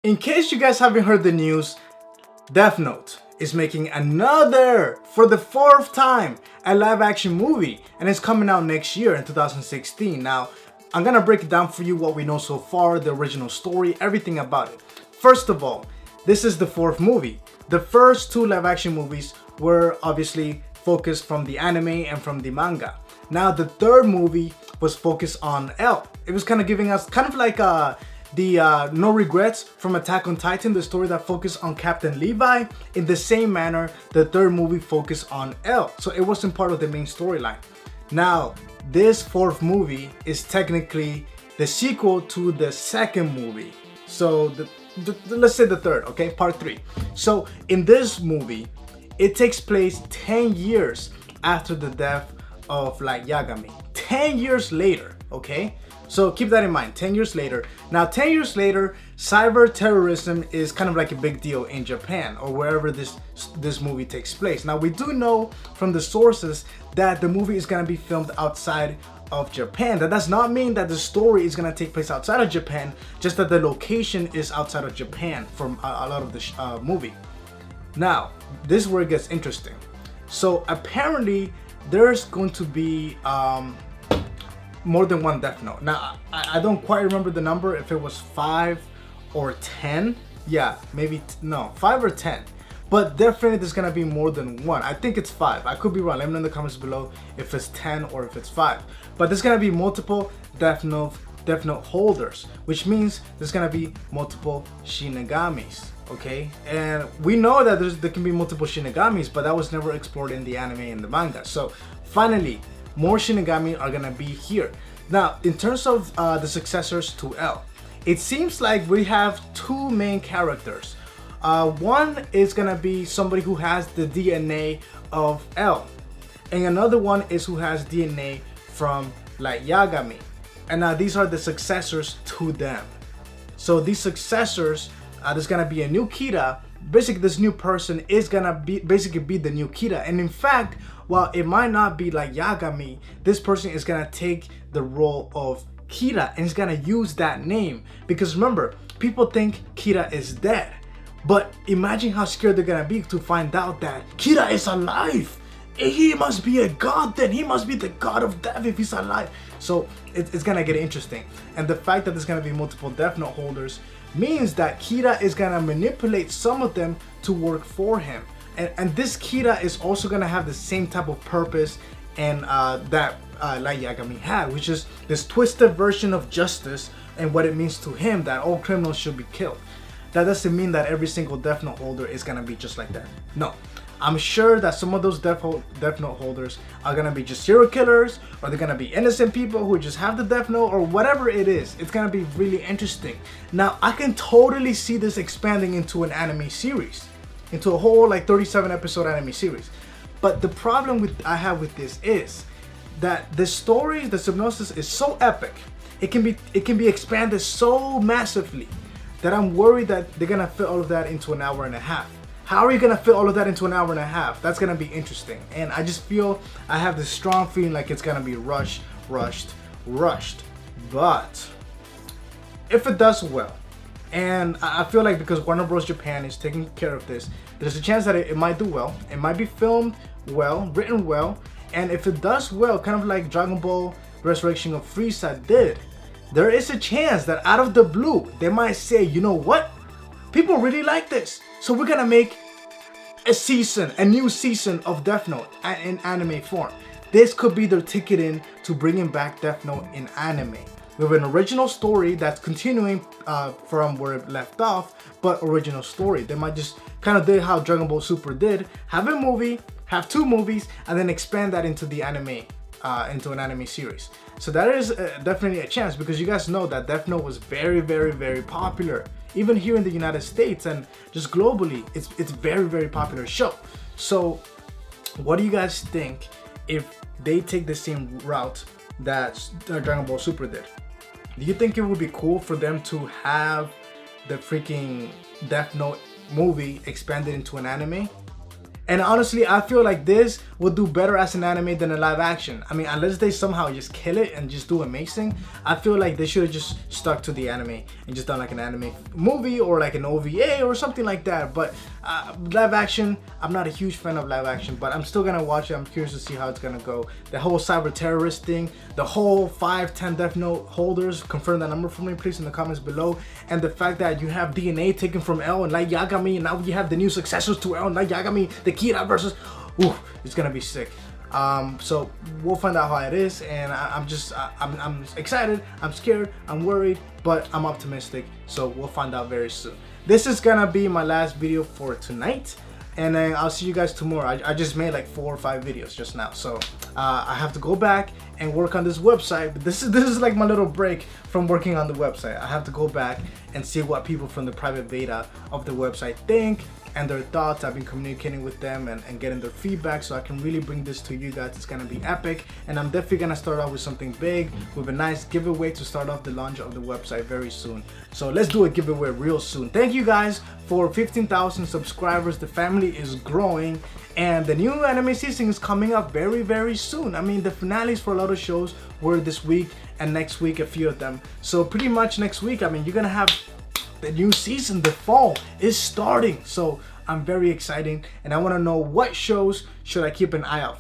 In case you guys haven't heard the news, Death Note is making another, for the fourth time, a live action movie, and it's coming out next year in 2016. Now, I'm gonna break it down for you what we know so far, the original story, everything about it. First of all, this is the fourth movie. The first two live action movies were obviously focused from the anime and from the manga. Now the third movie was focused on L. It was kind of giving us kind of like the No Regrets from Attack on Titan, the story that focused on Captain Levi. In the same manner, the third movie focused on L. So it wasn't part of the main storyline. Now, this fourth movie is technically the sequel to the second movie. So let's say the third, okay, part 3. So in this movie, it takes place 10 years after the death of Light Yagami. 10 years later, okay? So keep that in mind, 10 years later. Now 10 years later, cyber terrorism is kind of like a big deal in Japan or wherever this movie takes place. Now we do know from the sources that the movie is gonna be filmed outside of Japan. That does not mean that the story is gonna take place outside of Japan, just that the location is outside of Japan from a lot of the movie. Now, this is where it gets interesting. So apparently there's going to be more than one Death Note. Now, I don't quite remember the number, if it was 5 or 10. Yeah, maybe, no, 5 or 10. But definitely there's gonna be more than one. I think it's 5. I could be wrong. Let me know in the comments below if it's 10 or if it's 5. But there's gonna be multiple Death Note holders, which means there's gonna be multiple Shinagamis. Okay, and we know that there can be multiple Shinagamis, but that was never explored in the anime and the manga. So finally, more Shinigami are gonna be here. Now, in terms of the successors to L, it seems like we have two main characters. One is gonna be somebody who has the DNA of L, and another one is who has DNA from Light Yagami. And now these are the successors to them. So these successors, there's gonna be a new Kira. Basically, this new person is gonna be the new Kira. And in fact, while it might not be like Yagami, this person is gonna take the role of Kira and is gonna use that name. Because remember, people think Kira is dead. But imagine how scared they're gonna be to find out that Kira is alive. He must be a god then. He must be the god of death if he's alive. So it's gonna get interesting. And the fact that there's gonna be multiple Death Note holders means that Kira is gonna manipulate some of them to work for him. And this Kira is also gonna have the same type of purpose and that Light Yagami had, which is this twisted version of justice and what it means to him that all criminals should be killed. That doesn't mean that every single Death Note holder is gonna be just like that. No. I'm sure that some of those Death Note holders are gonna be just serial killers, or they're gonna be innocent people who just have the Death Note, or whatever it is. It's gonna be really interesting. Now, I can totally see this expanding into an anime series, into a whole like 37 episode anime series. But the problem I have with this is that the story, the synopsis is so epic. It can be expanded so massively that I'm worried that they're gonna fit all of that into an hour and a half. How are you gonna fit all of that into an hour and a half? That's gonna be interesting. And I just feel, I have this strong feeling like it's gonna be rushed. But if it does well, and I feel like because Warner Bros. Japan is taking care of this, there's a chance that it might do well. It might be filmed well, written well, and if it does well, kind of like Dragon Ball Resurrection of Frieza did, there is a chance that out of the blue, they might say, you know what? People really like this. So we're gonna make a new season of Death Note in anime form. This could be their ticket in to bringing back Death Note in anime. We have an original story that's continuing from where it left off, but original story. They might just kind of do how Dragon Ball Super did, have a movie, have 2 movies, and then expand that into the anime, into an anime series. So that is definitely a chance, because you guys know that Death Note was very, very, very popular. Even here in the United States and just globally, it's very, very popular show. So what do you guys think if they take the same route that Dragon Ball Super did? Do you think it would be cool for them to have the freaking Death Note movie expanded into an anime? And honestly, I feel like this will do better as an anime than a live action. I mean, unless they somehow just kill it and just do amazing, I feel like they should have just stuck to the anime and just done like an anime movie or like an OVA or something like that. But live action, I'm not a huge fan of live action, but I'm still gonna watch it. I'm curious to see how it's gonna go. The whole cyber terrorist thing, the whole 5-10 Death Note holders, confirm that number for me please in the comments below. And the fact that you have DNA taken from L and Light Yagami, and now you have the new successors to L and Light Yagami, the Kira versus, ooh, it's gonna be sick. So we'll find out how it is, and I'm excited, I'm scared, I'm worried, but I'm optimistic, so we'll find out very soon. This is gonna be my last video for tonight, and then I'll see you guys tomorrow. I just made like 4 or 5 videos just now, so I have to go back and work on this website. But this is like my little break from working on the website. I have to go back and see what people from the private beta of the website think and their thoughts. I've been communicating with them and getting their feedback, so I can really bring this to you guys. It's gonna be epic, and I'm definitely gonna start off with something big, with a nice giveaway to start off the launch of the website very soon. So let's do a giveaway real soon. Thank you guys for 15,000 subscribers. The family is growing, and the new anime season is coming up very, very soon. I mean, the finales for a lot of shows were this week, and next week a few of them. So pretty much next week, I mean, you're gonna have the new season. The fall is starting, so I'm very excited, and I want to know what shows should I keep an eye out